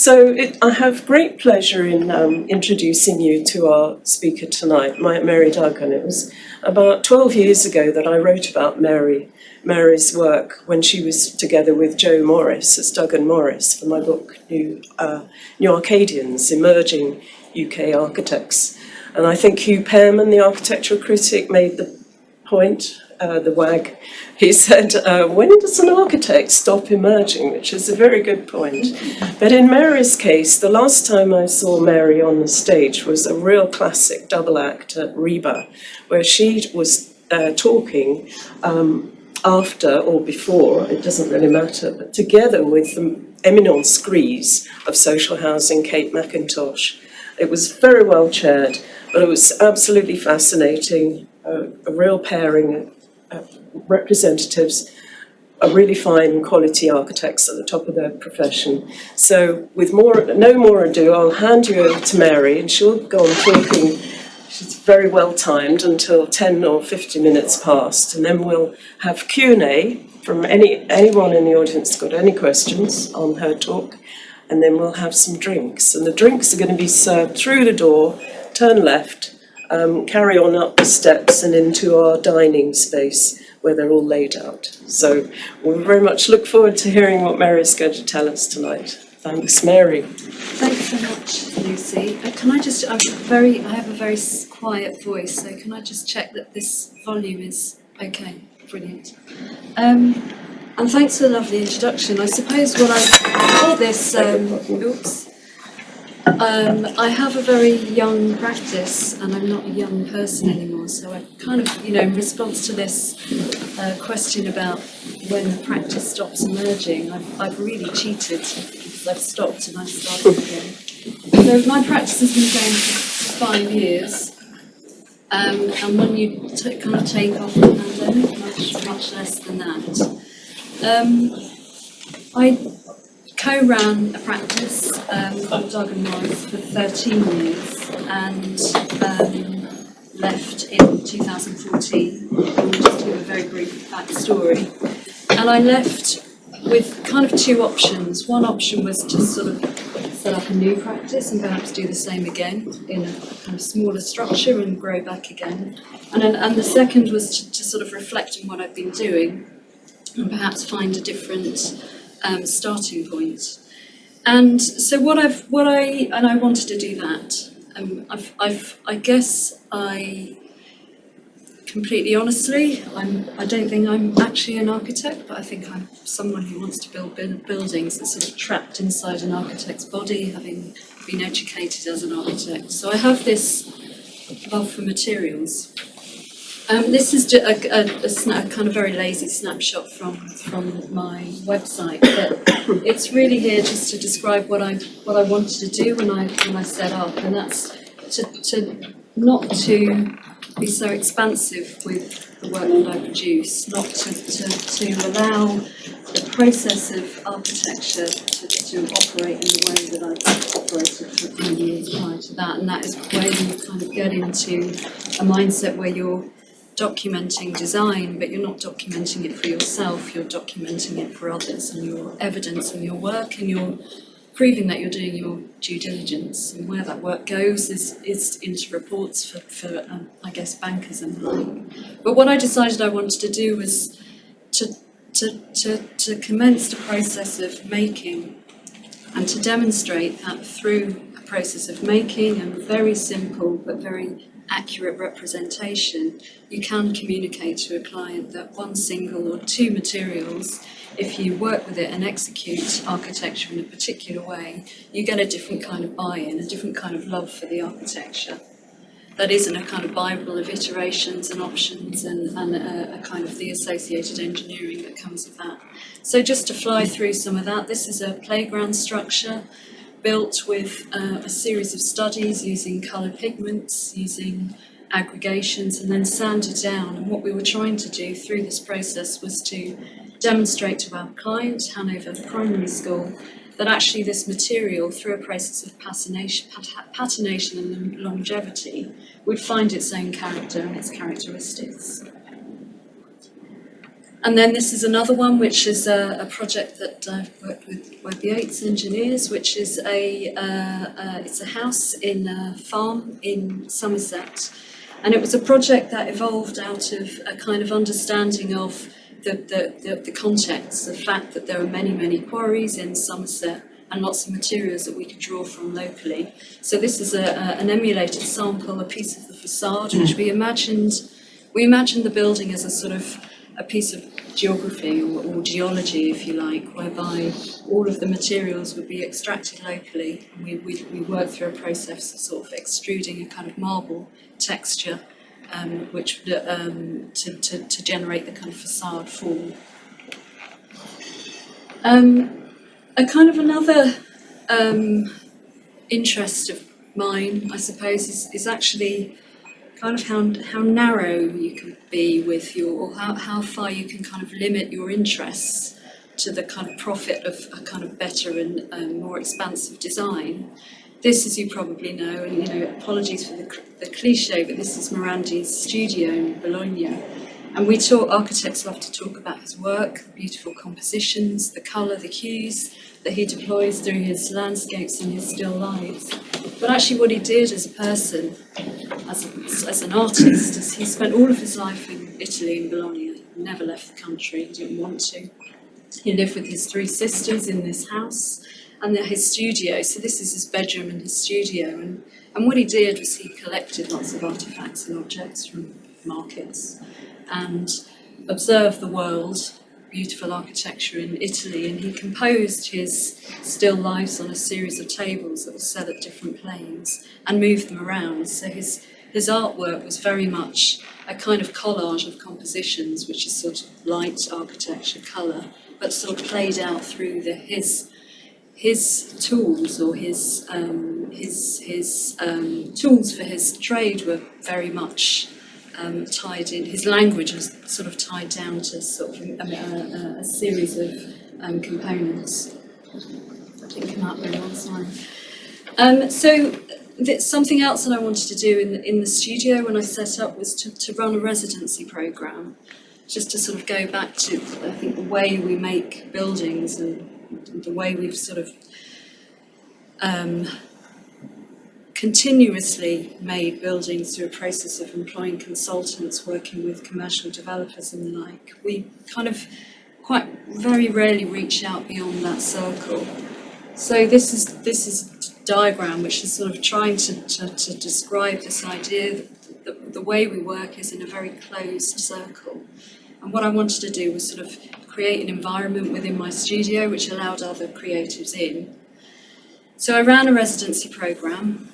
I have great pleasure in introducing you to our speaker tonight, Mary Duggan. It was about 12 years ago that I wrote about Mary's work when she was together with Joe Morris as Duggan Morris for my book, New Arcadians, Emerging UK Architects. And I think Hugh Pearman, the architectural critic, made the point, the wag. He said, when does an architect stop emerging? Which is a very good point. But in Mary's case, the last time I saw Mary on the stage was a real classic double act at Reba, where she was talking after or before, it doesn't really matter, but together with the eminent screes of social housing, Kate McIntosh. It was very well chaired, but it was absolutely fascinating, a real pairing of representatives, are really fine quality architects at the top of their profession. So with no more ado, I'll hand you over to Mary and she'll go on talking. She's very well timed until 10 or 15 minutes past, and then we'll have Q&A from anyone in the audience got any questions on her talk, and then we'll have some drinks. And the drinks are going to be served through the door, turn left, carry on up the steps and into our dining space where they're all laid out. So we very much look forward to hearing what Mary's going to tell us tonight. Thanks, Mary. Thanks so much, Lucy. Can I just, I have a very quiet voice, so can I just check that this volume is okay? Brilliant. And thanks for the lovely introduction. I suppose what I call this, I have a very young practice and I'm not a young person anymore, so I kind of, in response to this question about when the practice stops emerging, I've really cheated because I've stopped and I've started again. So my practice has been going for 5 years, and when you kind of take off the pandemic, much less than that. I co-ran a practice called Duggan Morris for 13 years and left in 2014. I'll just give a very brief backstory. And I left with kind of two options. One option was to sort of set up a new practice and perhaps do the same again in a kind of smaller structure and grow back again. And the second was to sort of reflect on what I've been doing and perhaps find a different starting point. And so I wanted to do that. I guess completely honestly, I don't think I'm actually an architect, but I think I'm someone who wants to build buildings that's sort of trapped inside an architect's body, having been educated as an architect. So I have this love for materials. This is just a kind of very lazy snapshot from my website, but it's really here just to describe what I wanted to do when I set up, and that's not to be so expansive with the work that I produce, not to allow the process of architecture to operate in the way that I've operated for a few years prior to that, and that is where you kind of get into a mindset where you're documenting design, but you're not documenting it for yourself, you're documenting it for others, and you're evidencing your work, and you're proving that you're doing your due diligence, and where that work goes is into reports for I guess, bankers and the like. But what I decided I wanted to do was to commence the process of making, and to demonstrate that through a process of making and very simple but very accurate representation, you can communicate to a client that one single or two materials, if you work with it and execute architecture in a particular way, you get a different kind of buy-in, a different kind of love for the architecture. That isn't a kind of Bible of iterations and options and a kind of the associated engineering that comes with that. So just to fly through some of that, this is a playground structure built with a series of studies using coloured pigments, using aggregations, and then sanded down. And what we were trying to do through this process was to demonstrate to our client, Hanover Primary School, that actually this material, through a process of patination and longevity, would find its own character and its characteristics. And then this is another one, which is a project that I've worked with Webb Yates Engineers, which is it's a house in a farm in Somerset. And it was a project that evolved out of a kind of understanding of the context, the fact that there are many, many quarries in Somerset and lots of materials that we could draw from locally. So this is an emulated sample, a piece of the facade, which we imagined the building as a sort of a piece of geography or geology, if you like, whereby all of the materials would be extracted locally. And we work through a process of sort of extruding a kind of marble texture, which to generate the kind of facade form. A kind of another interest of mine, I suppose, is actually kind of how narrow you can be with or how far you can kind of limit your interests to the kind of profit of a kind of better and more expansive design. This, as you probably know, and apologies for the cliche, but this is Morandi's studio in Bologna. And architects love to talk about his work, the beautiful compositions, the colour, the hues that he deploys through his landscapes and his still lives. But actually what he did as a person, as an artist, is he spent all of his life in Italy, in Bologna. He never left the country, he didn't want to. He lived with his 3 sisters in this house and his studio. So this is his bedroom and his studio. And what he did was he collected lots of artefacts and objects from markets and observed the world, beautiful architecture in Italy, and he composed his still lifes on a series of tables that were set at different planes and moved them around. So his artwork was very much a kind of collage of compositions, which is sort of light architecture, colour, but sort of played out through his tools or his tools for his trade were very much tied in. His language was sort of tied down to sort of a series of components. I didn't come out very well this time. So something else that I wanted to do in the studio when I set up was to run a residency programme, just to sort of go back to, I think, the way we make buildings and the way we've sort of continuously made buildings through a process of employing consultants, working with commercial developers and the like. We kind of quite very rarely reach out beyond that circle. So this is a diagram which is sort of trying to describe this idea that the way we work is in a very closed circle. And what I wanted to do was sort of create an environment within my studio which allowed other creatives in. So I ran a residency programme,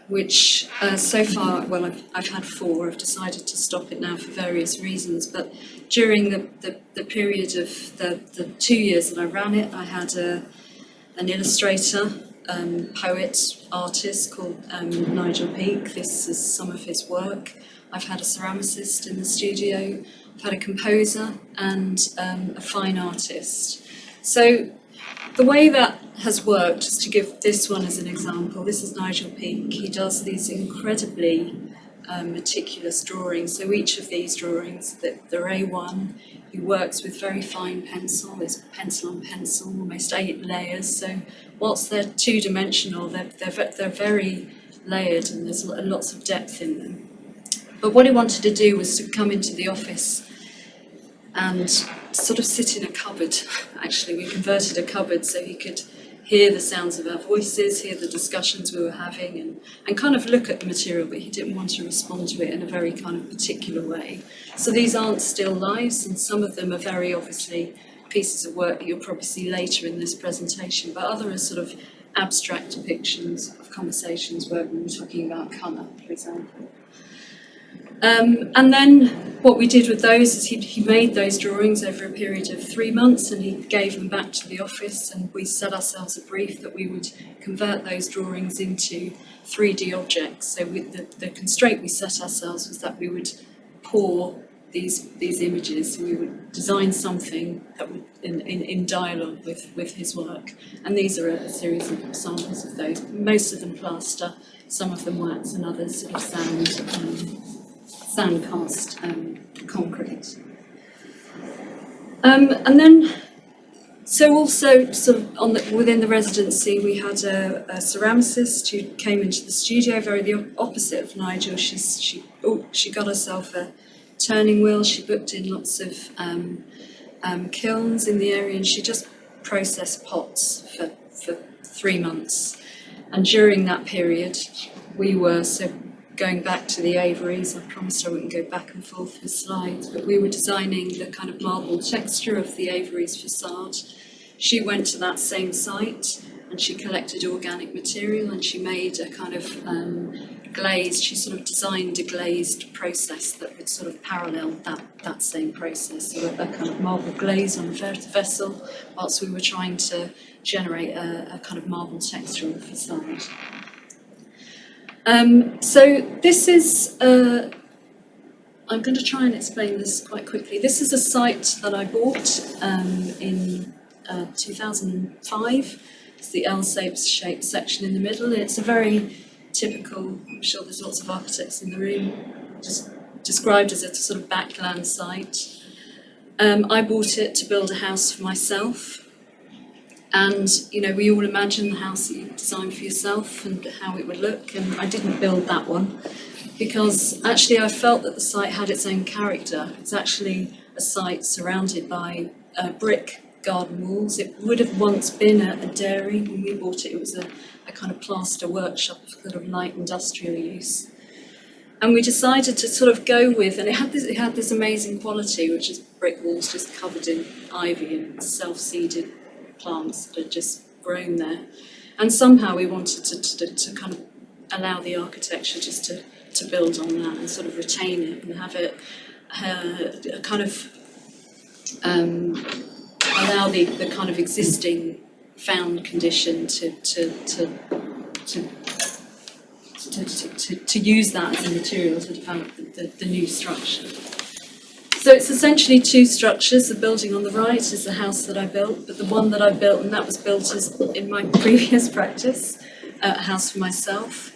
which so far, well, I've had 4. I've decided to stop it now for various reasons. But during the period of the 2 years that I ran it, I had an illustrator, poet, artist called Nigel Peake. This is some of his work. I've had a ceramicist in the studio. I've had a composer and a fine artist. So the way that has worked, just to give this one as an example, this is Nigel Peake. He does these incredibly meticulous drawings. So each of these drawings, they're A1. He works with very fine pencil. It's pencil on pencil, almost 8 layers. So whilst they're 2-dimensional, they're very layered and there's lots of depth in them. But what he wanted to do was to come into the office and sort of sit in a cupboard. Actually, we converted a cupboard so he could hear the sounds of our voices, hear the discussions we were having, and kind of look at the material, but he didn't want to respond to it in a very kind of particular way. So these aren't still lives, and some of them are very obviously pieces of work that you'll probably see later in this presentation, but others are sort of abstract depictions of conversations where we were talking about colour, for example. And then what we did with those is he made those drawings over a period of 3 months and he gave them back to the office, and we set ourselves a brief that we would convert those drawings into 3D objects. So the constraint we set ourselves was that we would pour these images. We would design something that would in dialogue with his work. And these are a series of samples of those. Most of them plaster, some of them wax, and others sort of sand cast concrete. And then, so also sort of within the residency, we had a ceramicist who came into the studio, very the opposite of Nigel. She got herself a turning wheel. She booked in lots of kilns in the area, and she just processed pots for 3 months. And during that period, we were going back to the Averys. I promised I wouldn't go back and forth with slides, but we were designing the kind of marble texture of the Averys facade. She went to that same site and she collected organic material and she made a kind of glazed, she sort of designed a glazed process that would sort of parallel that same process. So a kind of marble glaze on a vessel, whilst we were trying to generate a kind of marble texture on the facade. So this is, I'm going to try and explain this quite quickly. This is a site that I bought in 2005. It's the L-shaped section in the middle. It's a very typical, I'm sure there's lots of architects in the room, just described as a sort of backland site. I bought it to build a house for myself. And, you know, we all imagine the house that you design for yourself and how it would look. And I didn't build that one because actually I felt that the site had its own character. It's actually a site surrounded by brick garden walls. It would have once been a dairy. When we bought it, it was a kind of plaster workshop of sort of light industrial use. And we decided to sort of go with, and it had this amazing quality, which is brick walls just covered in ivy and self-seeded plants that had just grown there. And somehow we wanted to kind of allow the architecture just to build on that and sort of retain it and have it a kind of allow the kind of existing found condition to use that as a material to develop the new structure. So it's essentially two structures. The building on the right is the house that I built, but the one that I built, and that was built as in my previous practice, a house for myself,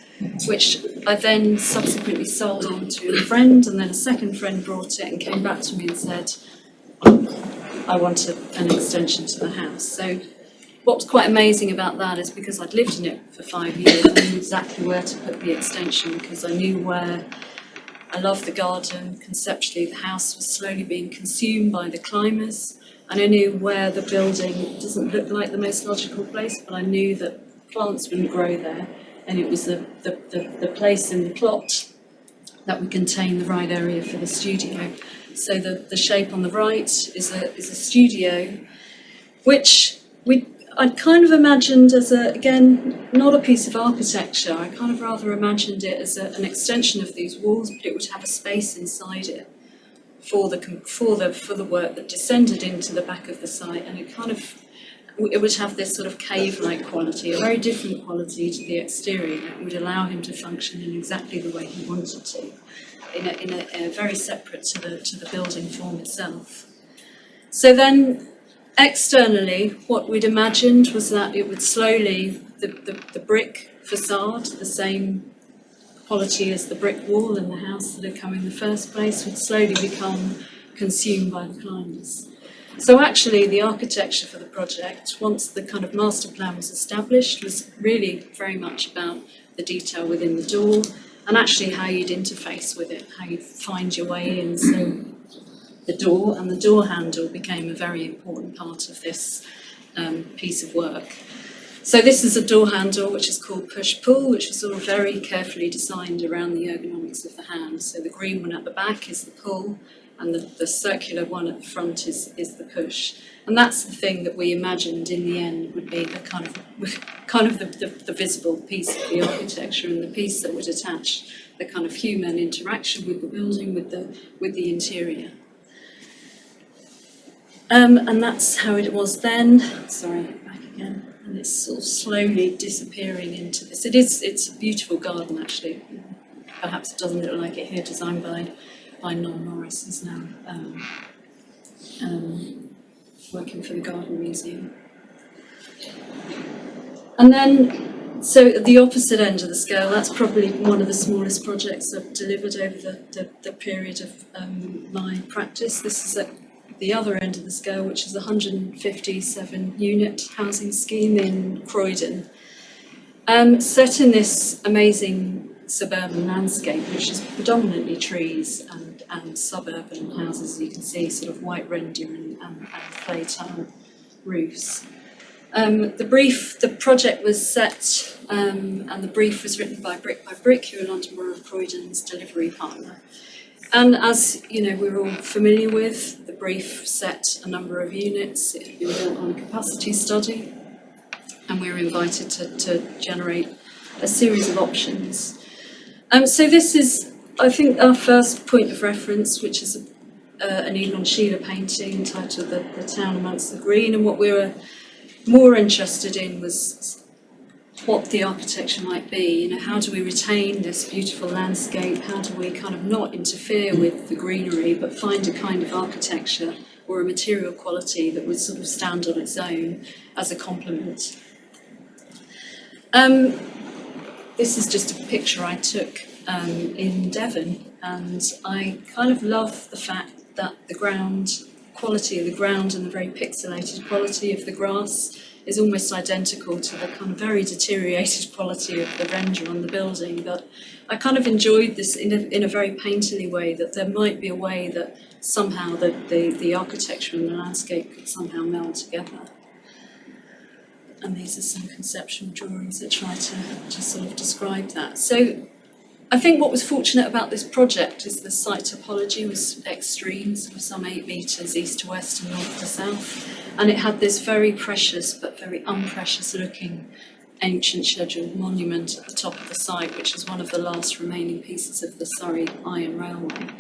which I then subsequently sold on to a friend, and then a second friend brought it and came back to me and said, I want an extension to the house. So what's quite amazing about that is because I'd lived in it for 5 years, I knew exactly where to put the extension because I knew where. I loved the garden. Conceptually, the house was slowly being consumed by the climbers, and I knew where the building doesn't look like the most logical place, but I knew that plants wouldn't grow there, and it was the place in the plot that would contain the right area for the studio. So the shape on the right is a studio, which I'd kind of imagined as again, not a piece of architecture. I kind of rather imagined it as an extension of these walls, but it would have a space inside it for the work that descended into the back of the site, and it would have this sort of cave-like quality, a very different quality to the exterior that would allow him to function in exactly the way he wanted to, in a very separate to the building form itself. So then, externally, what we'd imagined was that it would slowly, the brick facade, the same quality as the brick wall in the house that had come in the first place, would slowly become consumed by the climbers. So actually the architecture for the project, once the kind of master plan was established, was really very much about the detail within the door and actually how you'd interface with it, how you'd find your way in. So the door and the door handle became a very important part of this piece of work. So this is a door handle which is called push-pull, which was sort of very carefully designed around the ergonomics of the hand. So the green one at the back is the pull, and the circular one at the front is the push. And that's the thing that we imagined in the end would be the kind of the visible piece of the architecture and the piece that would attach the kind of human interaction with the building, with the interior. And that's how it was then. Sorry, back again. And it's sort of slowly disappearing into this. It's a beautiful garden, actually. Perhaps it doesn't look like it here, designed by Noel Morris, who's now working for the Garden Museum. And then, so at the opposite end of the scale, that's probably one of the smallest projects I've delivered over the period of my practice. This is the other end of the scale, which is a 157 unit housing scheme in Croydon. Set in this amazing suburban landscape, which is predominantly trees and suburban houses, as you can see, sort of white reindeer and clay tile roofs. The project was set, and the brief was written by Brick by Brick, who are London Borough of Croydon's delivery partner. And as you know, we're all familiar with, the brief set a number of units. It had been built on a capacity study, and we were invited to generate a series of options. So this is, I think, our first point of reference, which is an Elon Sheila painting titled The Town Amongst the Green. And what we were more interested in was what the architecture might be. You know, how do we retain this beautiful landscape? How do we kind of not interfere with the greenery, but find a kind of architecture or a material quality that would sort of stand on its own as a complement? This is just a picture I took in Devon, and I kind of love the fact that the quality of the ground and the very pixelated quality of the grass is almost identical to the kind of very deteriorated quality of the render on the building. But I kind of enjoyed this in a very painterly way, that there might be a way that somehow the architecture and the landscape could somehow meld together. And these are some conceptual drawings that try to sort of describe that. So I think what was fortunate about this project is the site topology was extreme, sort of some 8 metres east to west and north to south. And it had this very precious but very unprecious looking ancient scheduled monument at the top of the site, which is one of the last remaining pieces of the Surrey Iron Railway.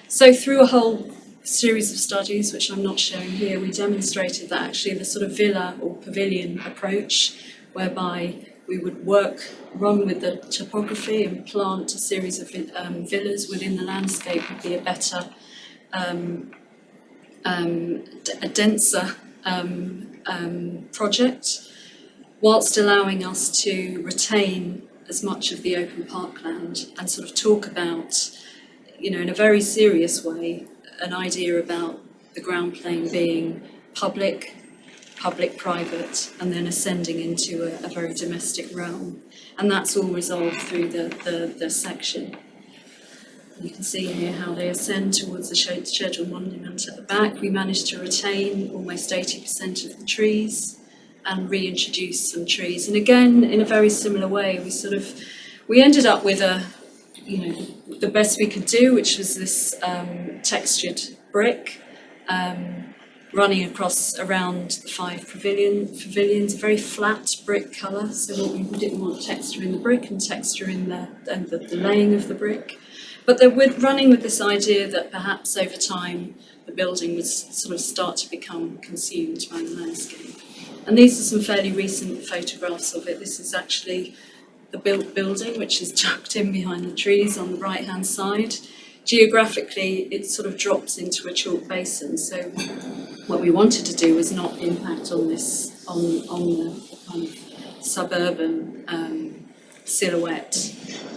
So through a whole series of studies, which I'm not showing here, we demonstrated that actually the sort of villa or pavilion approach, whereby we would run with the topography and plant a series of villas within the landscape, would be a better, a denser project, whilst allowing us to retain as much of the open parkland and sort of talk about, you know, in a very serious way, an idea about the ground plane being public-private, and then ascending into a very domestic realm. And that's all resolved through the section. You can see here how they ascend towards the scheduled monument at the back. We managed to retain almost 80% of the trees and reintroduce some trees. And again, in a very similar way, we ended up with the best we could do, which was this textured brick running across around the 5 pavilions, a very flat brick colour. So we didn't want texture in the brick and texture in the laying of the brick. But we're running with this idea that perhaps over time the building would sort of start to become consumed by the landscape. And these are some fairly recent photographs of it. This is actually the built building, which is tucked in behind the trees on the right-hand side. Geographically, it sort of drops into a chalk basin. So what we wanted to do was not impact on this, on the kind of suburban silhouette,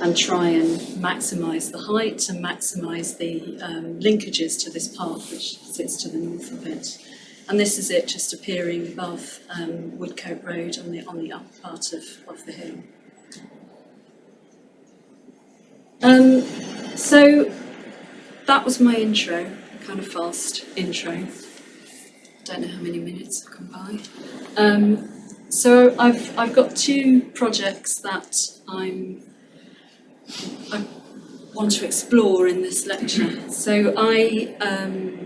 and try and maximise the height and maximise the linkages to this park, which sits to the north of it. And this is it just appearing above Woodcote Road on the upper part of the hill. So that was my intro, a kind of fast intro. Don't know how many minutes have gone by. So I've got 2 projects that I want to explore in this lecture. So I am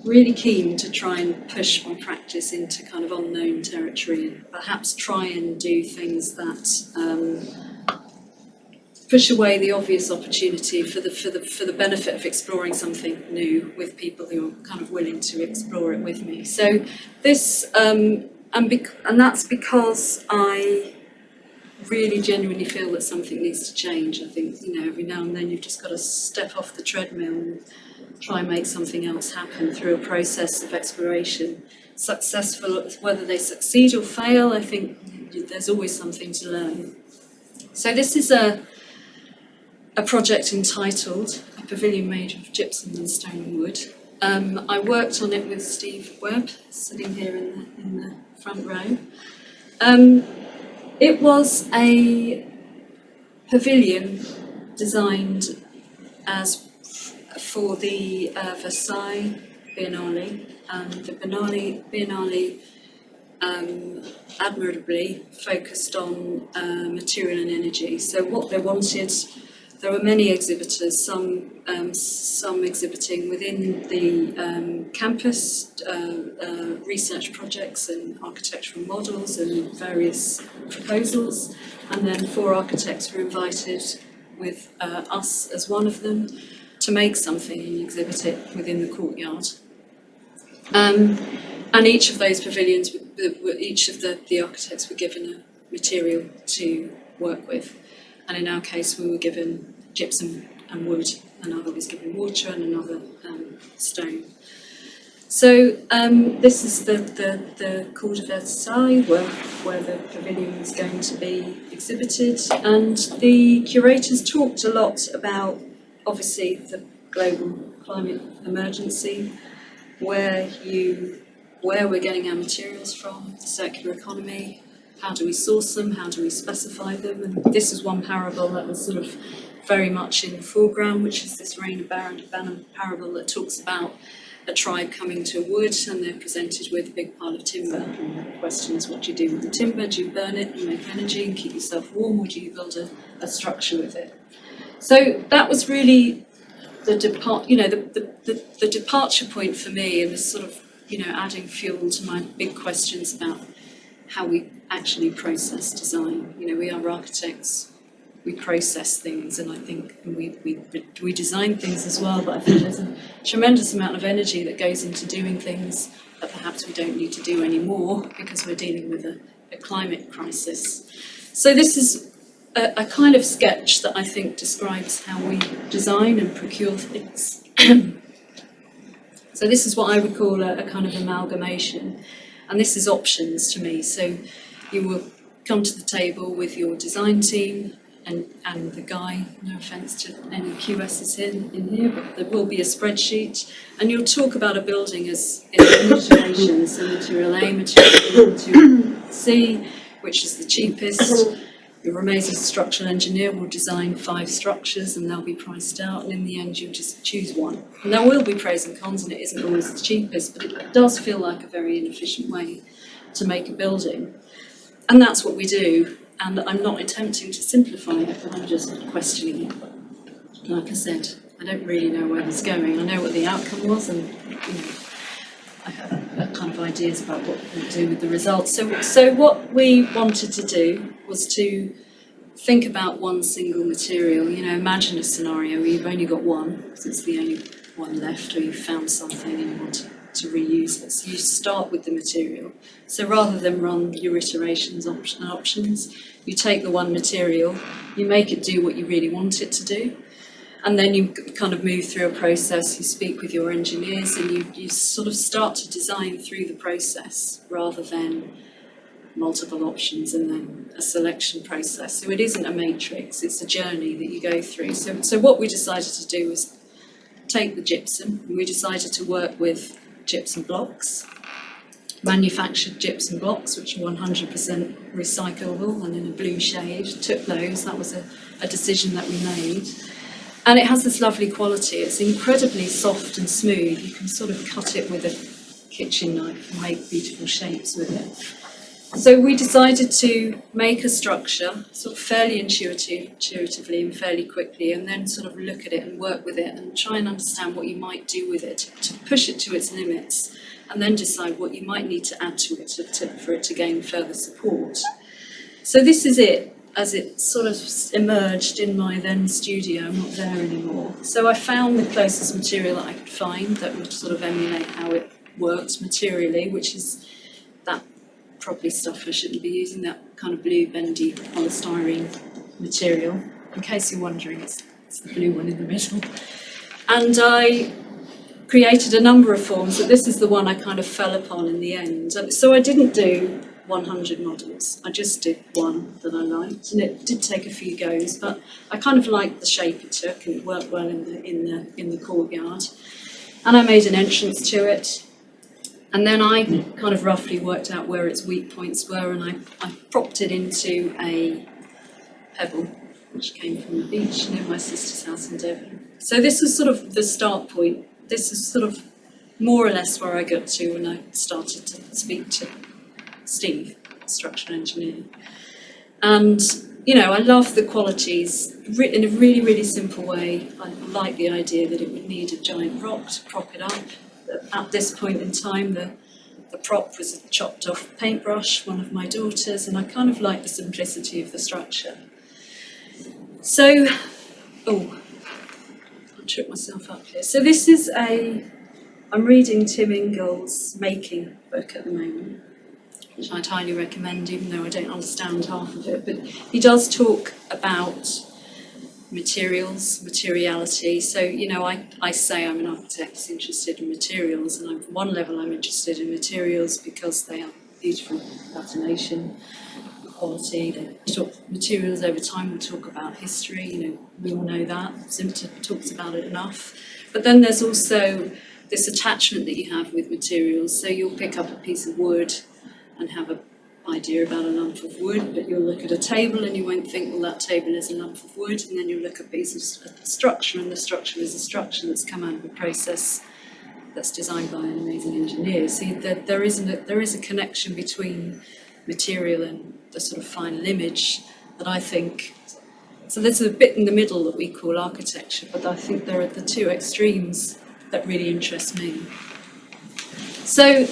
really keen to try and push my practice into kind of unknown territory, and perhaps try and do things that push away the obvious opportunity for the benefit of exploring something new with people who are kind of willing to explore it with me. So this, and that's because I really genuinely feel that something needs to change. I think, every now and then you've just got to step off the treadmill and try and make something else happen through a process of exploration. Successful, whether they succeed or fail, I think there's always something to learn. So this is a a project entitled A Pavilion Made of Gypsum and Stone and Wood. I worked on it with Steve Webb, sitting here in the front row. It was a pavilion designed as for the Versailles Biennale, and the Biennale admirably focused on material and energy. So what they wanted, there were many exhibitors, some exhibiting within the campus, research projects and architectural models and various proposals, and then 4 architects were invited, with us as one of them, to make something and exhibit it within the courtyard. And each of those pavilions, each of the architects were given a material to work with. And in our case, we were given gypsum and wood, another was given water, and another stone. So this is the Cour de Versailles, where the pavilion is going to be exhibited. And the curators talked a lot about, obviously, the global climate emergency, where we're getting our materials from, the circular economy, how do we source them, how do we specify them. And this is one parable that was sort of very much in the foreground, which is this Rain of Bannon parable that talks about a tribe coming to a wood and they're presented with a big pile of timber. And the question is, what do you do with the timber? Do you burn it and make energy and keep yourself warm, or do you build a structure with it? So that was really the departure point for me, and this sort of, adding fuel to my big questions about how we actually process design. We are architects, we process things, and I think we design things as well, but I think there's a tremendous amount of energy that goes into doing things that perhaps we don't need to do anymore because we're dealing with a climate crisis. So this is a kind of sketch that I think describes how we design and procure things. So this is what I would call a kind of amalgamation, and this is options to me. So you will come to the table with your design team and the guy, no offence to any QSs in here, but there will be a spreadsheet, and you'll talk about a building as in iterations, so material A, material B, material C, which is the cheapest. Your amazing structural engineer will design 5 structures and they'll be priced out, and in the end you'll just choose one. And there will be pros and cons, and it isn't always the cheapest, but it does feel like a very inefficient way to make a building. And that's what we do, and I'm not attempting to simplify it, but I'm just questioning it. Like I said, I don't really know where it's going. I know what the outcome was, and I have kind of ideas about what we'll do with the results. So what we wanted to do was to think about one single material. Imagine a scenario where you've only got one, because it's the only one left, or you've found something and you want to reuse it. So you start with the material. So rather than run your iterations and options, you take the one material, you make it do what you really want it to do, and then you kind of move through a process, you speak with your engineers, and you sort of start to design through the process rather than multiple options and then a selection process. So it isn't a matrix, it's a journey that you go through. So what we decided to do was take the gypsum, and we decided to work with gypsum blocks, manufactured gypsum blocks, which are 100% recyclable and in a blue shade. Took those, that was a decision that we made. And it has this lovely quality. It's incredibly soft and smooth. You can sort of cut it with a kitchen knife and make beautiful shapes with it. So we decided to make a structure, sort of fairly intuitively and fairly quickly, and then sort of look at it and work with it and try and understand what you might do with it to push it to its limits, and then decide what you might need to add to it for it to gain further support. So this is it, as it sort of emerged in my then studio. I'm not there anymore. So I found the closest material that I could find that would sort of emulate how it worked materially, which is that probably stuff I shouldn't be using, that kind of blue bendy polystyrene material. In case you're wondering, it's the blue one in the middle. And I created a number of forms, but this is the one I kind of fell upon in the end. So I didn't do 100 models. I just did one that I liked, and it did take a few goes, but I kind of liked the shape it took, and it worked well in the courtyard. And I made an entrance to it, and then I kind of roughly worked out where its weak points were, and I propped it into a pebble, which came from the beach near my sister's house in Devon. So this was sort of the start point. This is sort of more or less where I got to when I started to speak to Steve, structural engineer. And, you know, I love the qualities in a really, really simple way. I like the idea that it would need a giant rock to prop it up. At this point in time, the prop was a chopped off paintbrush, one of my daughters, and I kind of like the simplicity of the structure. So, I tripped myself up here. So this is I'm reading Tim Ingall's Making book at the moment, which I'd highly recommend, even though I don't understand half of it. But he does talk about materials, materiality. So, you know, I say I'm an architect who's interested in materials, and on one level I'm interested in materials because they have beautiful fascination, quality. They talk materials over time. We'll talk about history, you know, we all know that. Zimter talks about it enough. But then there's also this attachment that you have with materials. So you'll pick up a piece of wood and have an idea about a lump of wood, but you'll look at a table and you won't think, well, that table is a lump of wood, and then you'll look at a piece of structure, and the structure is a structure that's come out of a process that's designed by an amazing engineer. See, there is a connection between material and the sort of final image that I think, so there's a bit in the middle that we call architecture, but I think there are the two extremes that really interest me. So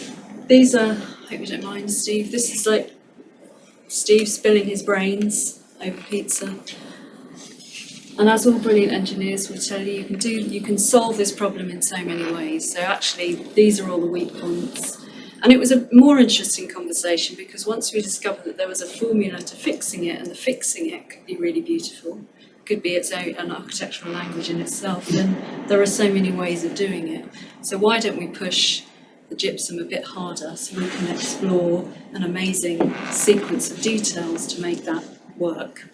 these are, I hope you don't mind, Steve, this is like Steve spilling his brains over pizza. And as all brilliant engineers will tell you, you can solve this problem in so many ways. So actually, these are all the weak points. And it was a more interesting conversation because once we discovered that there was a formula to fixing it, and the fixing it could be really beautiful, could be its own an architectural language in itself, then there are so many ways of doing it. So why don't we push the gypsum a bit harder so we can explore an amazing sequence of details to make that work?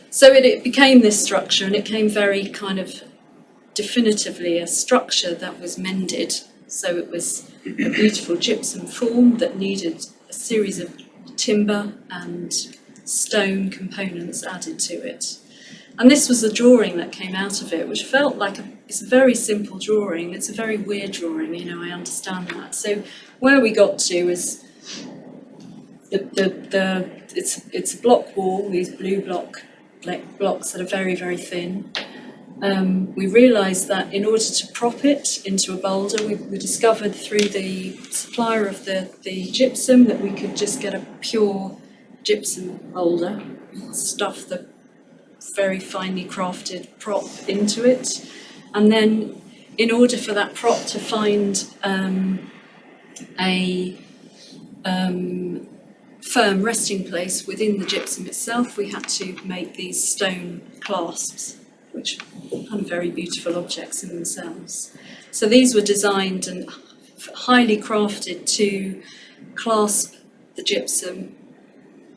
So it became this structure, and it came very kind of definitively a structure that was mended. So it was a beautiful gypsum form that needed a series of timber and stone components added to it. And this was the drawing that came out of it, which felt like it's a very simple drawing. It's a very weird drawing, you know, I understand that. So where we got to is it's a block wall, these blue blocks that are very, very thin. We realised that in order to prop it into a boulder, we discovered through the supplier of the gypsum that we could just get a pure gypsum boulder, stuff the very finely crafted prop into it, and then in order for that prop to find a firm resting place within the gypsum itself, we had to make these stone clasps, which are kind of very beautiful objects in themselves. So these were designed and highly crafted to clasp the gypsum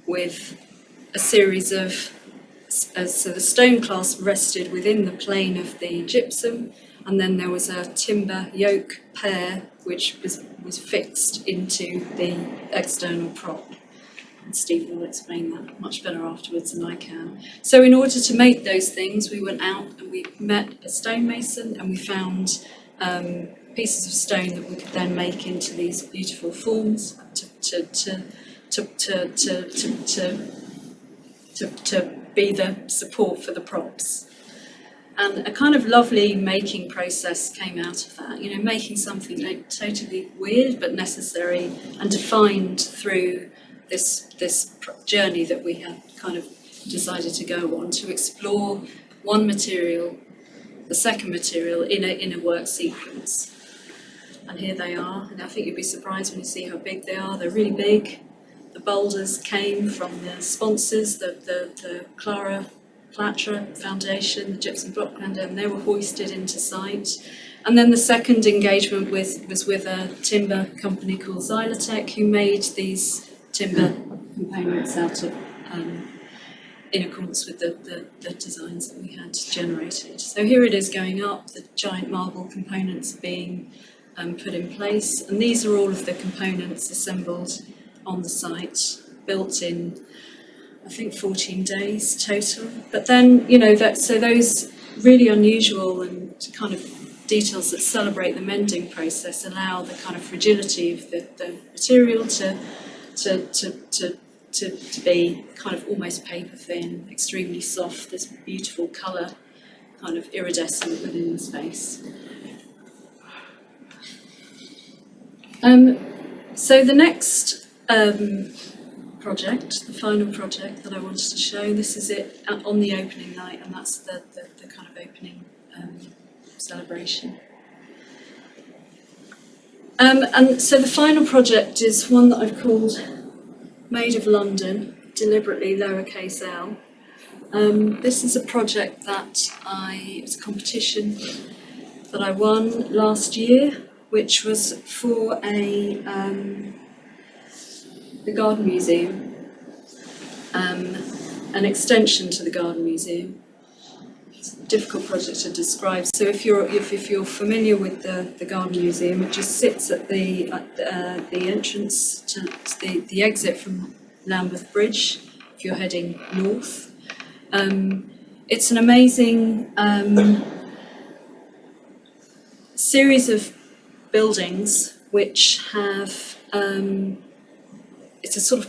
with a series of, so the stone clasp rested within the plane of the gypsum, and then there was a timber yoke pair which was fixed into the external prop. And Steve will explain that much better afterwards than I can. So in order to make those things, we went out and we met a stonemason, and we found pieces of stone that we could then make into these beautiful forms to be the support for the props. And a kind of lovely making process came out of that, you know, making something like totally weird but necessary and defined through this journey that we had kind of decided to go on to explore one material, the second material in a work sequence. And here they are, and I think you'd be surprised when you see how big they are. They're really big. The boulders came from the sponsors, the Clara Platra Foundation, the Gypsum Block Foundation, and they were hoisted into site. And then the second engagement was with a timber company called Xylotech, who made these timber components out of, in accordance with the designs that we had generated. So here it is going up, the giant marble components being put in place, and these are all of the components assembled on the site, built in, I think, 14 days total. But then, so those really unusual and kind of details that celebrate the mending process allow the kind of fragility of the material to be kind of almost paper thin, extremely soft, this beautiful colour, kind of iridescent within the space. So the next project, the final project that I wanted to show, this is it on the opening night, and that's the kind of opening celebration. And so the final project is one that I've called Made of London, deliberately lowercase l. This is a project that it's a competition that I won last year, which was for the Garden Museum, an extension to the Garden Museum. It's a difficult project to describe. So if you're familiar with the Garden Museum, it just sits at the entrance to the exit from Lambeth Bridge. If you're heading north, it's an amazing series of buildings which have it's a sort of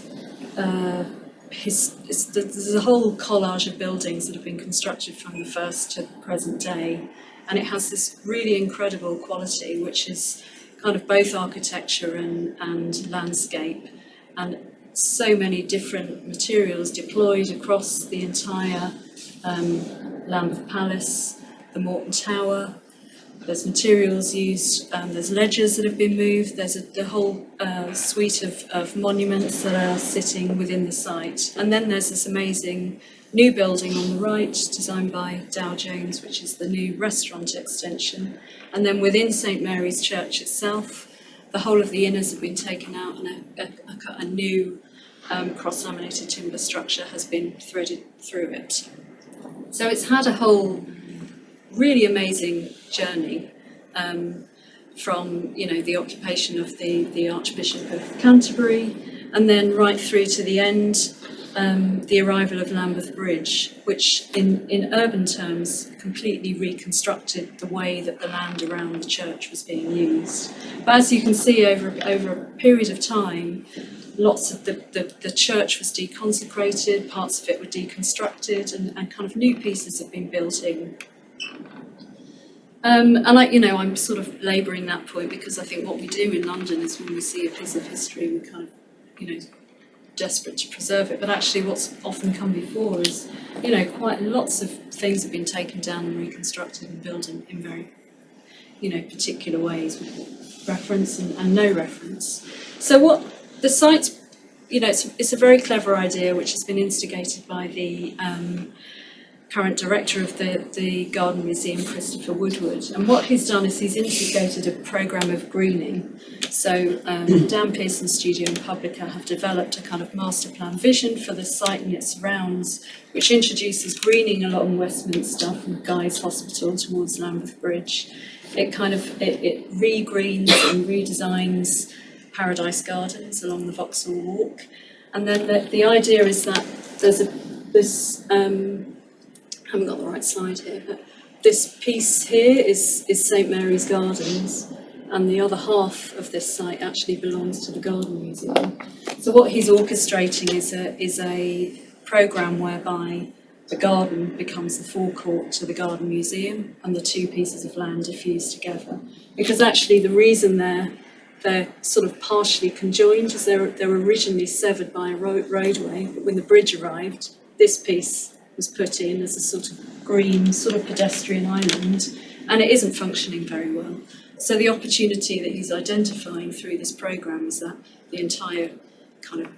there's a whole collage of buildings that have been constructed from the first to the present day, and it has this really incredible quality, which is kind of both architecture and landscape, and so many different materials deployed across the entire Lambeth Palace, the Morton Tower. There's materials used, there's ledges that have been moved, there's the whole suite of monuments that are sitting within the site. And then there's this amazing new building on the right, designed by Dow Jones, which is the new restaurant extension. And then within St Mary's Church itself, the whole of the inners have been taken out, and a new cross-laminated timber structure has been threaded through it. So it's had a whole really amazing journey, from the occupation of the Archbishop of Canterbury, and then right through to the end, the arrival of Lambeth Bridge, which in urban terms completely reconstructed the way that the land around the church was being used. But as you can see, over a period of time, lots of the church was deconsecrated, parts of it were deconstructed, and kind of new pieces have been built in. And I'm sort of labouring that point, because I think what we do in London is, when we see a piece of history, we kind of, desperate to preserve it. But actually, what's often come before is, quite lots of things have been taken down and reconstructed and built in very, particular ways, with reference and no reference. So what the site's, it's a very clever idea, which has been instigated by the current director of the Garden Museum, Christopher Woodward. And what he's done is he's instigated a programme of greening. So Dan Pearson's studio and Publica have developed a kind of master plan vision for the site and its surrounds, which introduces greening along Westminster from Guy's Hospital towards Lambeth Bridge. It re-greens and redesigns Paradise Gardens along the Vauxhall Walk. And then the idea is that there's I haven't got the right slide here, but this piece here is St Mary's Gardens, and the other half of this site actually belongs to the Garden Museum. So what he's orchestrating is a programme whereby the garden becomes the forecourt to the Garden Museum, and the two pieces of land are fused together. Because actually the reason they're sort of partially conjoined is they were originally severed by a roadway, but when the bridge arrived, this piece was put in as a sort of green, sort of pedestrian island, and it isn't functioning very well. So the opportunity that he's identifying through this programme is that the entire kind of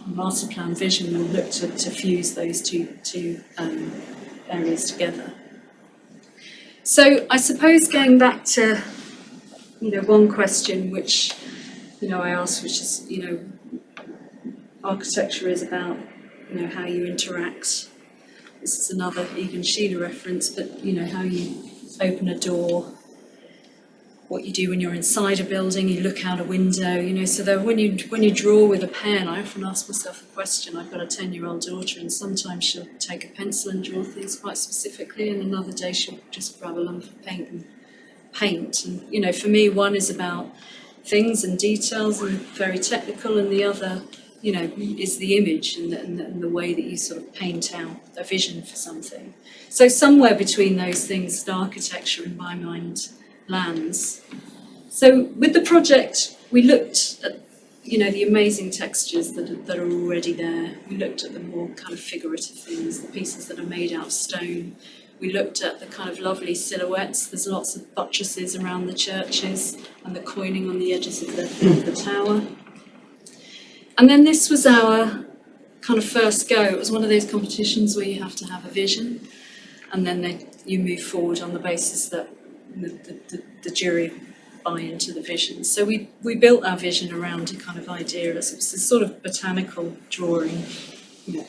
master plan vision will look to fuse those two areas together. So I suppose going back to, one question which, I asked, which is, architecture is about, how you interact. This is another Egan Sheila reference, but, how you open a door, what you do when you're inside a building, you look out a window, so that when you draw with a pen, I often ask myself a question. I've got a 10-year-old daughter, and sometimes she'll take a pencil and draw things quite specifically, and another day she'll just grab a lump of paint and paint. And, for me, one is about things and details and very technical, and the other, is the image and the way that you sort of paint out a vision for something. So somewhere between those things, architecture, in my mind, lands. So with the project, we looked at, the amazing textures that are already there. We looked at the more kind of figurative things, the pieces that are made out of stone. We looked at the kind of lovely silhouettes. There's lots of buttresses around the churches and the coining on the edges of the tower. And then this was our kind of first go. It was one of those competitions where you have to have a vision, and then you move forward on the basis that the jury buy into the vision. So we built our vision around a kind of idea. It was a sort of botanical drawing,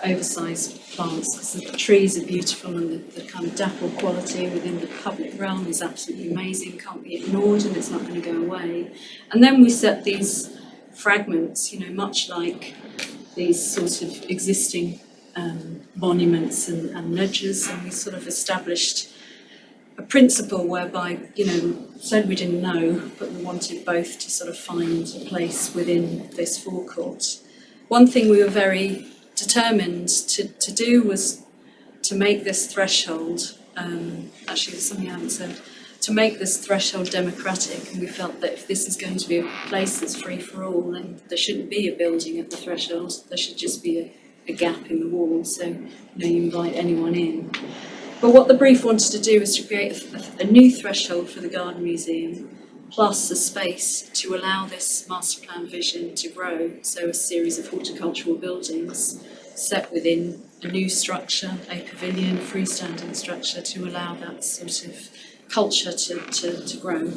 oversized plants, because the trees are beautiful, and the kind of dapple quality within the public realm is absolutely amazing, can't be ignored, and it's not going to go away. And then we set these fragments, much like these sort of existing monuments and ledgers, and we sort of established a principle whereby, said we didn't know, but we wanted both to sort of find a place within this forecourt. One thing we were very determined to do was to make this threshold, actually there's something I haven't said, to make this threshold democratic, and we felt that if this is going to be a place that's free for all, then there shouldn't be a building at the threshold, there should just be a gap in the wall, so you invite anyone in. But what the brief wanted to do was to create a new threshold for the Garden Museum, plus a space to allow this master plan vision to grow, so a series of horticultural buildings set within a new structure, a pavilion, freestanding structure, to allow that sort of culture to grow.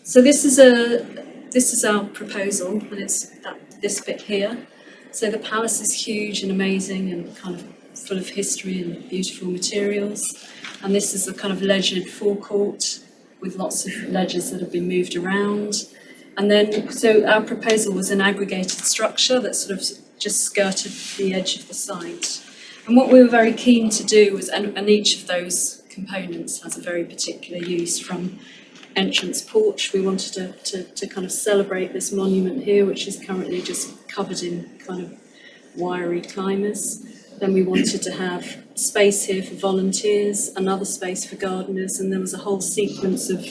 So this is our proposal, and it's this bit here. So the palace is huge and amazing and kind of full of history and beautiful materials. And this is the kind of ledgered forecourt with lots of ledgers that have been moved around. And then, so our proposal was an aggregated structure that sort of just skirted the edge of the site. And what we were very keen to do was, and each of those components has a very particular use, from entrance porch, we wanted to kind of celebrate this monument here, which is currently just covered in kind of wiry climbers. Then we wanted to have space here for volunteers, another space for gardeners, and there was a whole sequence of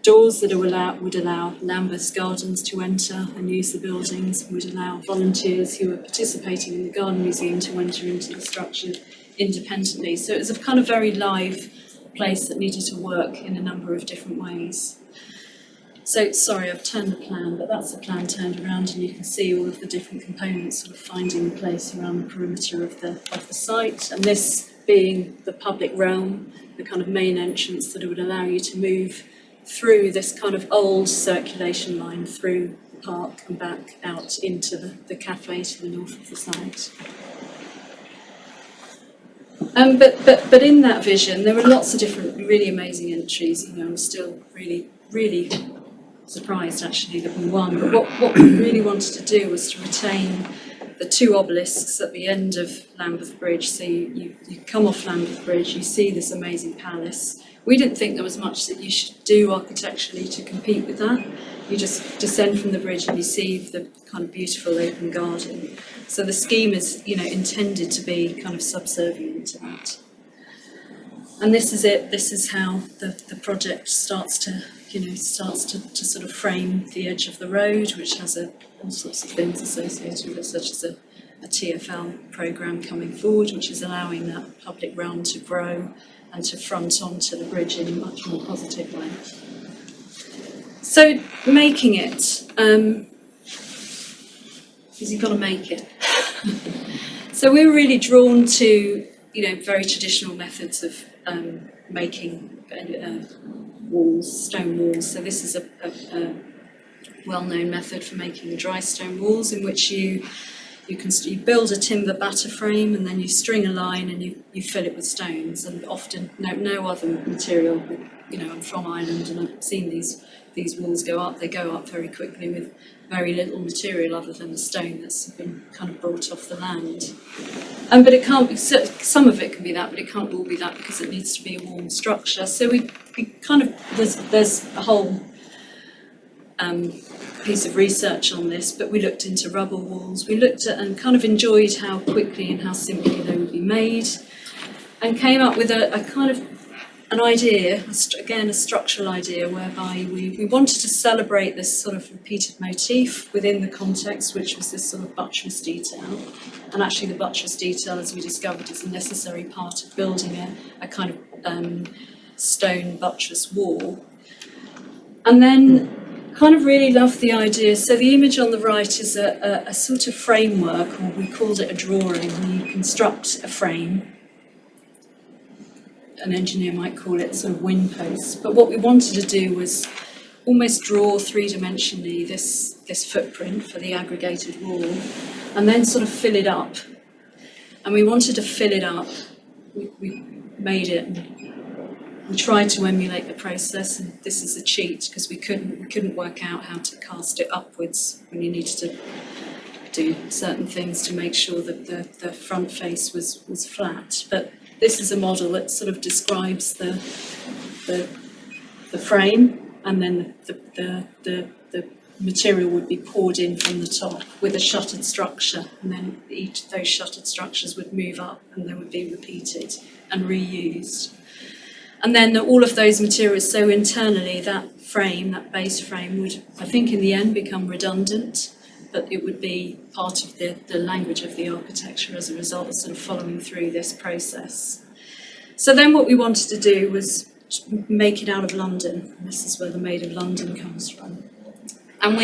doors that would allow Lambeth Gardens to enter and use the buildings, would allow volunteers who were participating in the Garden Museum to enter into the structure independently. So it was a kind of very live place that needed to work in a number of different ways. So, sorry, I've turned the plan, but that's the plan turned around, and you can see all of the different components sort of finding place around the perimeter of the site. And this being the public realm, the kind of main entrance that would allow you to move through this kind of old circulation line through the park and back out into the cafe to the north of the site. But in that vision, there were lots of different really amazing entries. I'm still really surprised actually that we won. But what we really wanted to do was to retain the two obelisks at the end of Lambeth Bridge. So you come off Lambeth Bridge, you see this amazing palace. We didn't think there was much that you should do architecturally to compete with that. You just descend from the bridge and you see the kind of beautiful open garden. So the scheme is, intended to be kind of subservient to that. And this is it. This is how the project starts to sort of frame the edge of the road, which has all sorts of things associated with it, such as a TfL programme coming forward, which is allowing that public realm to grow and to front onto the bridge in a much more positive way. So making it, because you've got to make it. So we were really drawn to very traditional methods of making walls, stone walls. So this is a well-known method for making dry stone walls, in which you build a timber batter frame, and then you string a line and you fill it with stones, and often no other material. I'm from Ireland, and I've seen these walls go up. They go up very quickly with very little material other than the stone that's been kind of brought off the land. But it can't be. Some of it can be that, but it can't all be that, because it needs to be a warm structure. So we kind of there's a whole piece of research on this, but we looked into rubber walls. We looked at and kind of enjoyed how quickly and how simply they would be made, and came up with a kind of an idea, again a structural idea, whereby we wanted to celebrate this sort of repeated motif within the context, which was this sort of buttress detail. And actually the buttress detail, as we discovered, is a necessary part of building a kind of stone buttress wall. And then kind of really loved the idea. So the image on the right is a sort of framework, or we called it a drawing, where you construct a frame. An engineer might call it sort of wind posts. But what we wanted to do was almost draw three-dimensionally this footprint for the aggregated wall, and then sort of fill it up. And we wanted to fill it up. We made it. We tried to emulate the process, and this is a cheat, because we couldn't work out how to cast it upwards when you needed to do certain things to make sure that the front face was flat. But this is a model that sort of describes the frame, and then the material would be poured in from the top with a shuttered structure, and then each of those shuttered structures would move up, and they would be repeated and reused. And then all of those materials, so internally that frame, that base frame, would, I think in the end, become redundant, but it would be part of the language of the architecture as a result of sort of following through this process. So then what we wanted to do was make it out of London. And this is where the Made of London comes from. And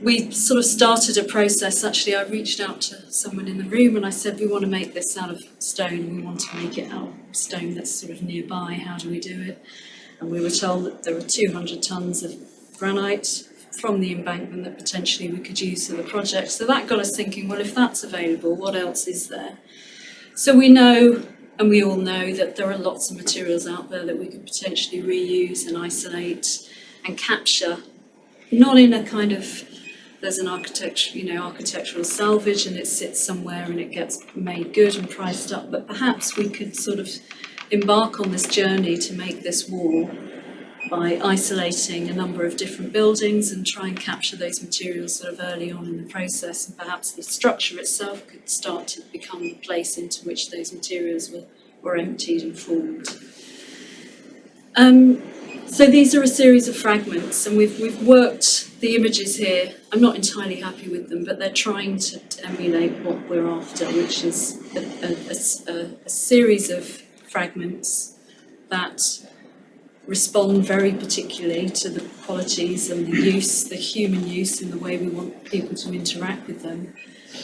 we sort of started a process. Actually, I reached out to someone in the room and I said, we want to make this out of stone. We want to make it out of stone that's sort of nearby. How do we do it? And we were told that there were 200 tonnes of granite from the embankment that potentially we could use for the project. So that got us thinking, well, if that's available, what else is there? So we know, and we all know, that there are lots of materials out there that we could potentially reuse and isolate and capture, not in a kind of, there's an architectural salvage and it sits somewhere and it gets made good and priced up, but perhaps we could sort of embark on this journey to make this wall by isolating a number of different buildings and try and capture those materials sort of early on in the process, and perhaps the structure itself could start to become the place into which those materials were emptied and formed. So these are a series of fragments, and we've worked the images here. I'm not entirely happy with them, but they're trying to emulate what we're after, which is a series of fragments that respond very particularly to the qualities and the use, the human use, and the way we want people to interact with them.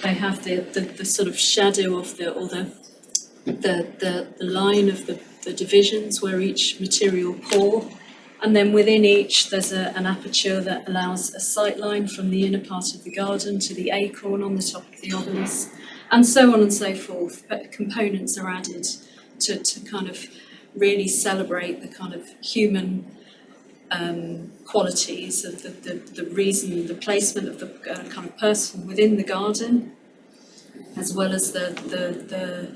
They have the sort of shadow of the line of the divisions where each material pour, and then within each there's an aperture that allows a sight line from the inner part of the garden to the acorn on the top of the obelisk, and so on and so forth. But components are added to kind of really celebrate the kind of human qualities of the reason, the placement of the kind of person within the garden, as well as the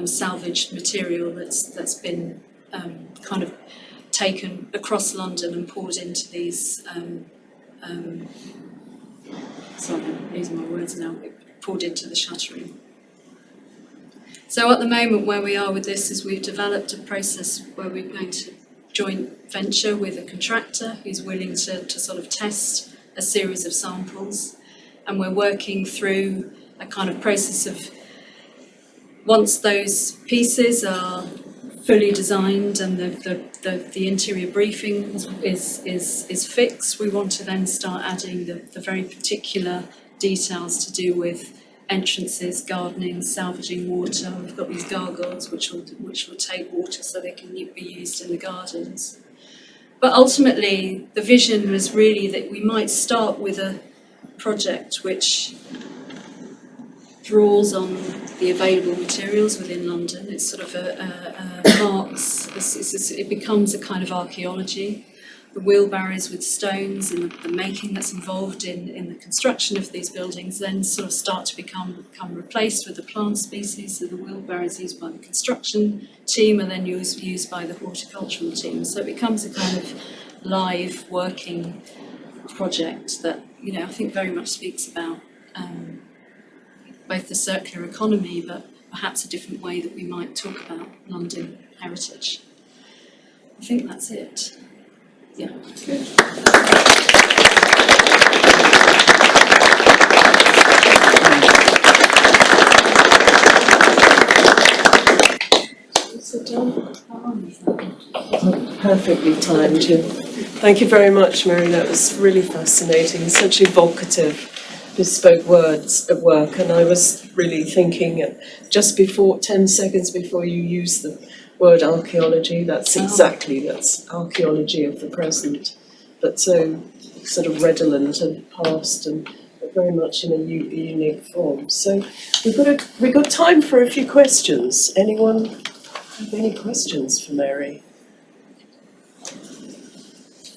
salvaged material that's been kind of taken across London and poured into these. Sorry, I'm losing my words now. Poured into the shuttering. So at the moment where we are with this is we've developed a process where we're going to joint venture with a contractor who's willing to sort of test a series of samples, and we're working through a kind of process of, once those pieces are fully designed and the interior briefing is fixed, we want to then start adding the very particular details to do with entrances, gardening, salvaging water. We've got these gargoyles which will take water so they can be used in the gardens. But ultimately, the vision was really that we might start with a project which draws on the available materials within London. It's sort of it becomes a kind of archaeology. The wheelbarrows with stones and the making that's involved in the construction of these buildings then sort of start to become replaced with the plant species. So the wheelbarrows used by the construction team and then used by the horticultural team. So it becomes a kind of live working project that, you know, I think very much speaks about both the circular economy but perhaps a different way that we might talk about London heritage. I think that's it. Yeah. Good. Sit down. Perfectly timed, Jim. Thank you very much, Mary. That was really fascinating, such evocative, bespoke words at work. And I was really thinking just before, 10 seconds before you used the word archaeology, that's archaeology of the present, but so sort of redolent and past and very much in a unique form. So we've got time for a few questions. Anyone have any questions for Mary?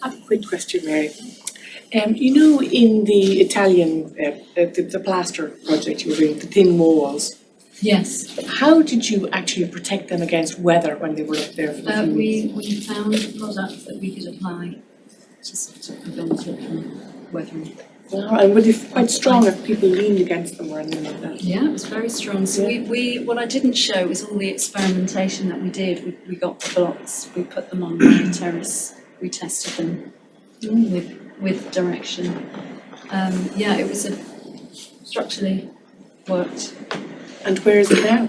I have a quick question, Mary. You know, in the Italian, the plaster project you were doing, the thin walls, Yes. how did you actually protect them against weather when they were up there for a few weeks? We found a product that we could apply to prevent it from weathering. And were they quite strong if people leaned against them or anything like that? Yeah, it was very strong. So we what I didn't show was all the experimentation that we did. We got the blocks, we put them on the terrace, we tested them with direction. It was structurally worked. And where is it now?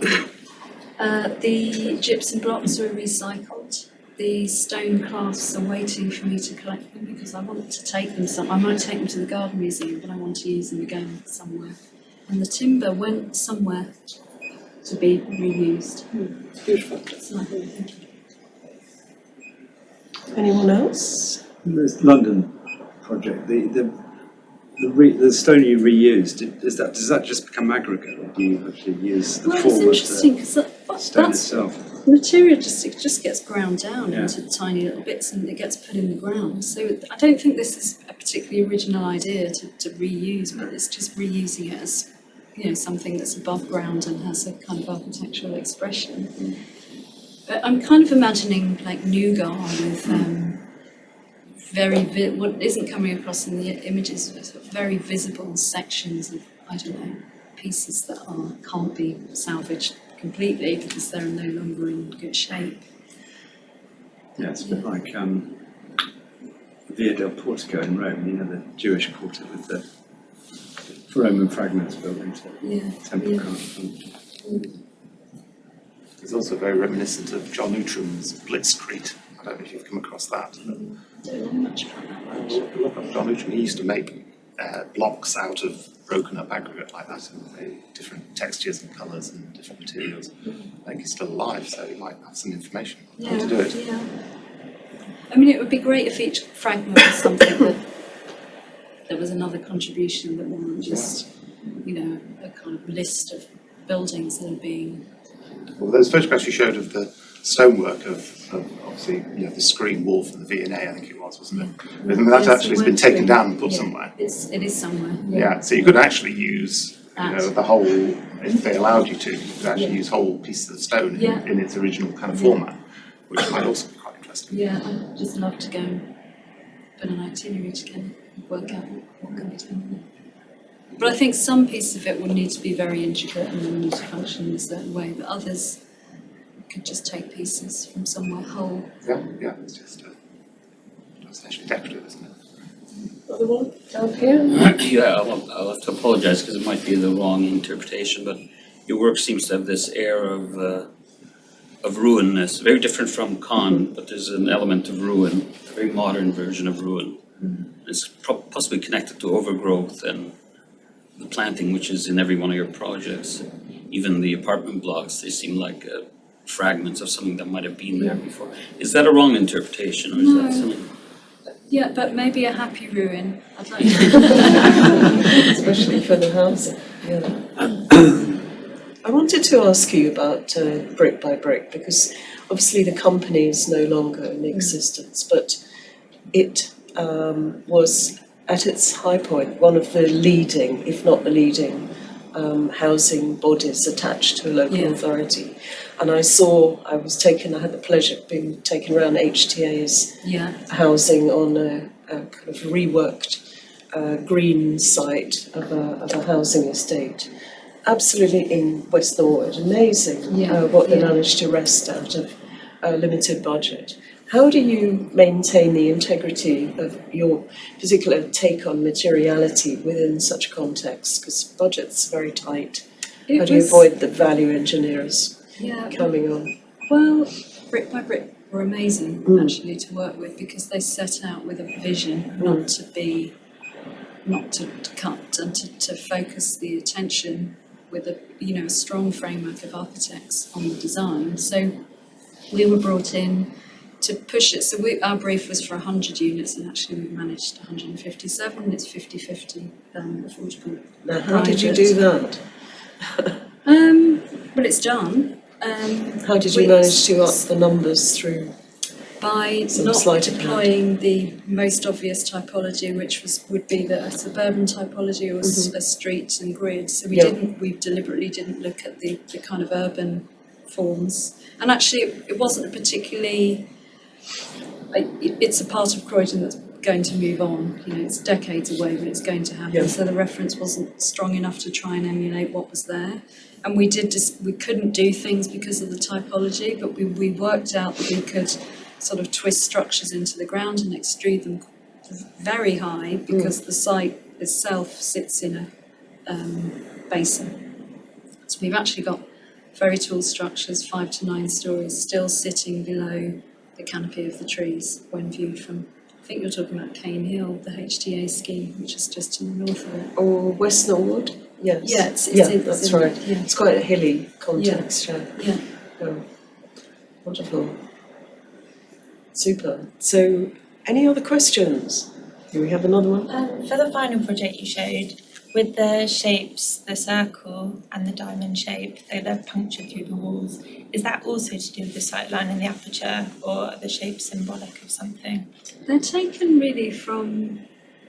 The gypsum blocks were recycled. The stone clasps are waiting for me to collect them because I want to take them I might take them to the Garden Museum, but I want to use them again somewhere. And the timber went somewhere to be reused. It's beautiful. It's lovely, thank you. Anyone else? This London project, the stone you reused, does that just become aggregate, or do you actually use the Well, form it's of interesting the because stone itself? the material just gets ground down Yeah. into tiny little bits and it gets put in the ground. So I don't think this is a particularly original idea to reuse, but it's just reusing it as, you know, something that's above ground and has a kind of architectural expression. But I'm kind of imagining like nougat with what isn't coming across in the images, sort of very visible sections of, I don't know, pieces that can't be salvaged completely because they're no longer in good shape. Yeah, it's a bit like Via del Portico in Rome, you know, the Jewish quarter with the Roman fragments built into temple craft. It's also very reminiscent of John Outram's Blitzkrieg. I don't know if you've come across that. Don't know much about that. Look up John Outram. He used to make blocks out of broken up aggregate like that, in very different textures and colours and different materials. I think he's still alive, so he might have some information on how to do it. Yeah. I mean, it would be great if each fragment was something that there was another contribution that wasn't just, you know, a kind of list of buildings that are being. Well, those photographs you showed of the stonework of obviously, you know, the screen wall from the V&A, I think it was, wasn't it? I mean, that actually has been taken down and put somewhere. It is somewhere. Yeah, so you could actually use, you know, the whole, if they allowed you to, you could actually use whole pieces of stone in its original kind of format, which might also be quite interesting. Yeah, I'd just love to go and put an itinerary together and work out what can be done. But I think some pieces of it will need to be very intricate and will need to function in a certain way, but others could just take pieces from somewhere whole. Yeah, it's just essentially decorative, isn't it? Other one down here? Yeah, I'll have to apologise because it might be the wrong interpretation, but your work seems to have this air of ruinness, very different from Khan, but there's an element of ruin, a very modern version of ruin. It's possibly connected to overgrowth and the planting, which is in every one of your projects, even the apartment blocks, they seem like fragments of something that might have been there before. Is that a wrong interpretation, or is No. that something? Yeah, but maybe a happy ruin. I'd like to. Especially for the housing, yeah. I wanted to ask you about Brick by Brick, because obviously the company is no longer in existence, but it was at its high point one of the leading, if not the leading, housing bodies attached to a local Yeah. authority. And I had the pleasure of being taken around HTA's Yeah, housing on a kind of reworked green site of a housing estate. Absolutely in West Norwood, amazing what they managed to wrest out of a limited budget. How do you maintain the integrity of your particular take on materiality within such a context? Because budget's very tight. How do you avoid the value engineers coming on? Well, Brick by Brick were amazing actually to work with, because they set out with a vision, not to cut, and to focus the attention with a strong framework of architects on the design. So we were brought in to push it. So our brief was for 100 units, and actually we've managed 157. It's 50-50 affordable. Now, how did you do that? Well, it's done. How did you manage to up the numbers through? By Some not sleight of hand. deploying the most obvious typology, which would be a suburban typology or a street and grid. So we deliberately didn't look at the kind of urban forms. And actually, it wasn't a particularly. It's a part of Croydon that's going to move on. It's decades away, but it's going to happen. Yeah. So the reference wasn't strong enough to try and emulate what was there. And we couldn't do things because of the typology, but we worked out that we could sort of twist structures into the ground and extrude them very high, because the site itself sits in a basin. So we've actually got very tall structures, 5 to 9 stories, still sitting below the canopy of the trees when viewed from, I think you're talking about Cane Hill, the HTA scheme, which is just to the north of it. Or West Norwood? Yes. Yeah, That's right. Yeah. It's quite a hilly context, Yeah. Yeah. Wonderful. Super. So, any other questions? Do we have another one? For the final project you showed, with the shapes, the circle and the diamond shape, so they're punctured through the walls, is that also to do with the sight line and the aperture, or are the shapes symbolic of something? They're taken really from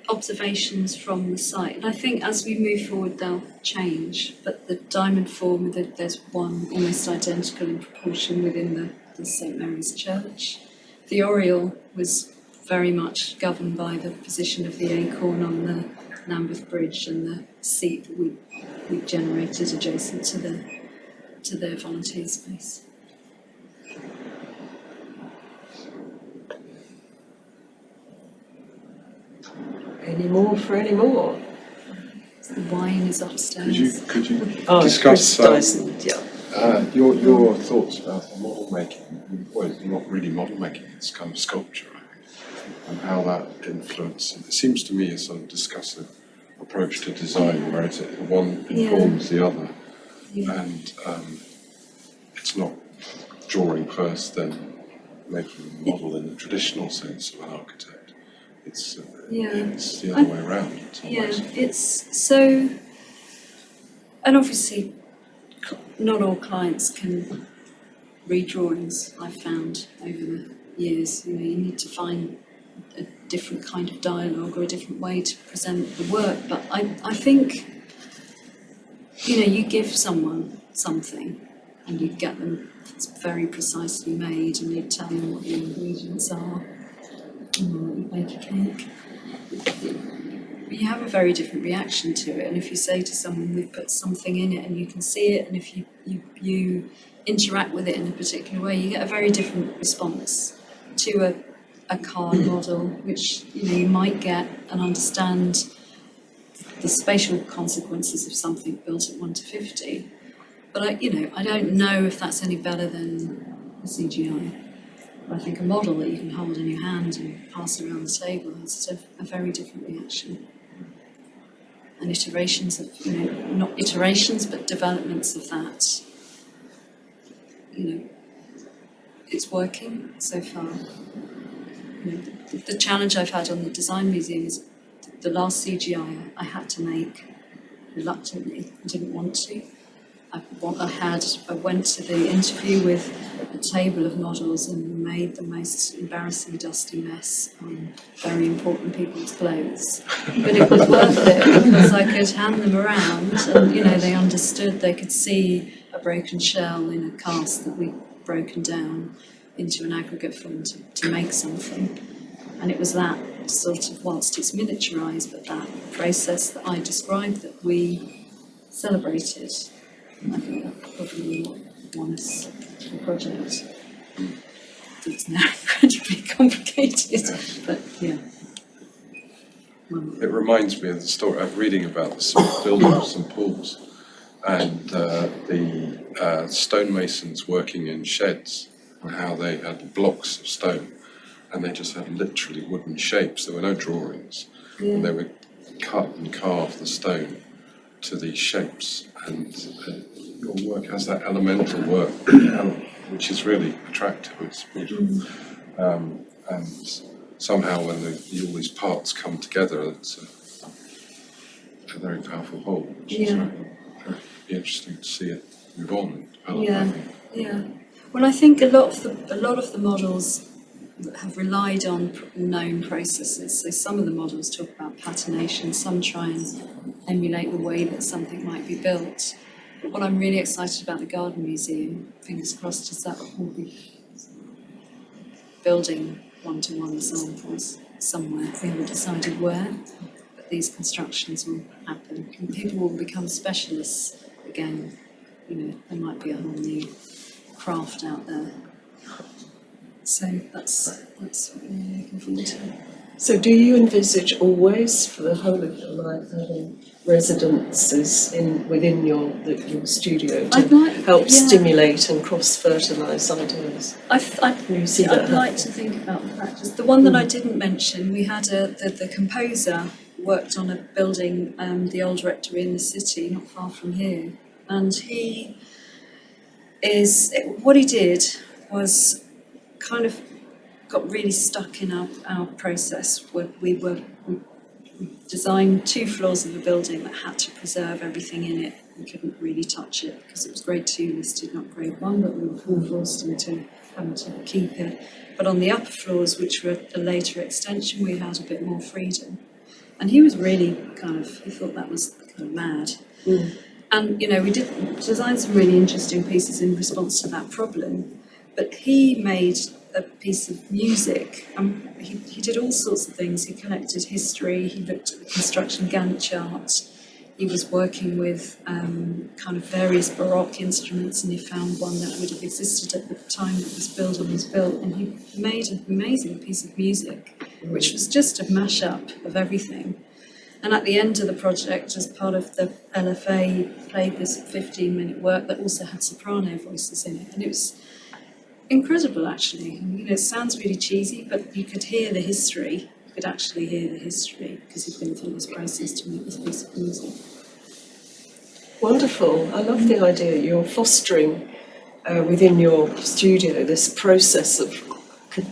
observations from the site, and I think as we move forward they'll change, but the diamond form, there's one almost identical in proportion within the St Mary's Church. The oriel was very much governed by the position of the acorn on the Lambeth Bridge and the seat that we generated adjacent to their volunteer space. Any more for any more? The wine is upstairs. Could you Oh, discuss Chris Dyson, yeah. your thoughts about model making? Well, not really model making, it's kind of sculpture, I think, and how that influences. It seems to me a sort of discussive approach to design, where one informs the other, and it's not drawing first, then making a model in the traditional sense of an architect. It's the other way around. It's so, and obviously not all clients can read drawings, I've found over the years. You need to find a different kind of dialogue or a different way to present the work, but I think you give someone something and you get them, it's very precisely made, and you tell them what the ingredients are. You make a cake, you have a very different reaction to it. And if you say to someone, we've put something in it and you can see it, and if you interact with it in a particular way, you get a very different response to a card model, which you might get and understand the spatial consequences of something built at 1 to 50. But I don't know if that's any better than the CGI. I think a model that you can hold in your hand and pass around the table has a very different reaction. and iterations of, not iterations, but developments of that. It's working so far. The challenge I've had on the design museum is the last CGI I had to make reluctantly. I didn't want to. I went to the interview with a table of models and made the most embarrassing dusty mess on very important people's clothes. But it was worth it because I could hand them around and, they understood, they could see a broken shell in a cast that we'd broken down into an aggregate form to make something. And it was that sort of, whilst it's miniaturised, but that process that I described that we celebrated. I think that probably won us the project. It's now incredibly complicated, but yeah. It reminds me of the story I'm reading about the building of St Paul's and the stonemasons working in sheds and how they had blocks of stone and they just had literally wooden shapes. There were no drawings, and they would cut and carve the stone to these shapes. And your work has that elemental work, which is really attractive. It's beautiful, and somehow when all these parts come together, it's a very powerful whole. Which is very interesting to see it move on and develop. I think. Yeah. Well, I think a lot of the models have relied on known processes. So some of the models talk about patination, some try and emulate the way that something might be built. But what I'm really excited about the Garden Museum, fingers crossed, is that we'll be building one-to-one samples somewhere. We haven't decided where, but these constructions will happen. And people will become specialists again. There might be a whole new craft out there. So that's what we're looking forward to. So do you envisage always for the whole of your life having residences within your studio to help stimulate and cross-fertilise ideas? I'd like to think about the practice. The one that I didn't mention, we had the composer worked on a building, the old rectory in the city, not far from here, and what he did was kind of got really stuck in our process where we designed 2 floors of a building that had to preserve everything in it. We couldn't really touch it because it was grade 2 listed, not grade 1, but we were forced into having to keep it. But on the upper floors, which were a later extension, we had a bit more freedom. And he was really he thought that was kind of mad. And, we did design some really interesting pieces in response to that problem. But he made a piece of music. He did all sorts of things. He collected history. He looked at the construction Gantt chart. He was working with kind of various Baroque instruments, and he found one that would have existed at the time that this building was built. And he made an amazing piece of music, which was just a mashup of everything. And at the end of the project, as part of the LFA, he played this 15-minute work that also had soprano voices in it. And it was incredible, actually. It sounds really cheesy, but you could hear the history. You could actually hear the history because he'd been through this process to make this piece of music. Wonderful. I love the idea you're fostering within your studio this process of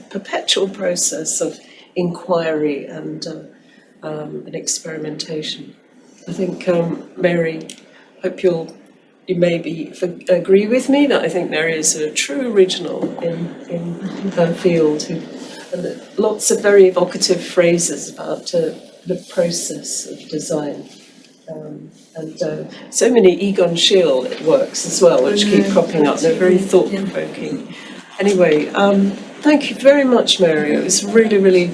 perpetual process of inquiry and experimentation. I think, Mary, hope you maybe agree with me that I think Mary is a true original in her field. And lots of very evocative phrases about the process of design. And so many Egon Schiele works as well, which keep cropping up. They're very thought-provoking. Anyway, thank you very much, Mary. It was really, really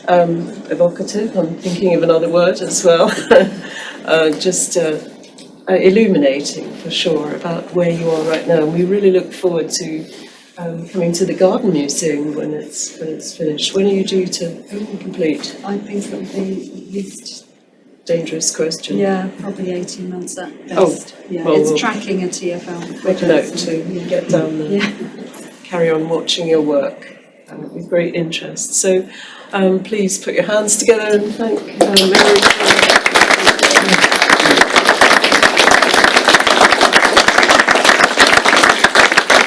evocative. I'm thinking of another word as well. Just illuminating, for sure, about where you are right now. And we really look forward to coming to the Garden Museum when it's finished. When are you due to complete? I think it'll be at least... Dangerous question. Yeah, probably 18 months at best. Oh, yeah, well, it's we'll tracking a TFL. Make a note to get down there. Yeah. Carry on watching your work with great interest. So please put your hands together and thank Mary.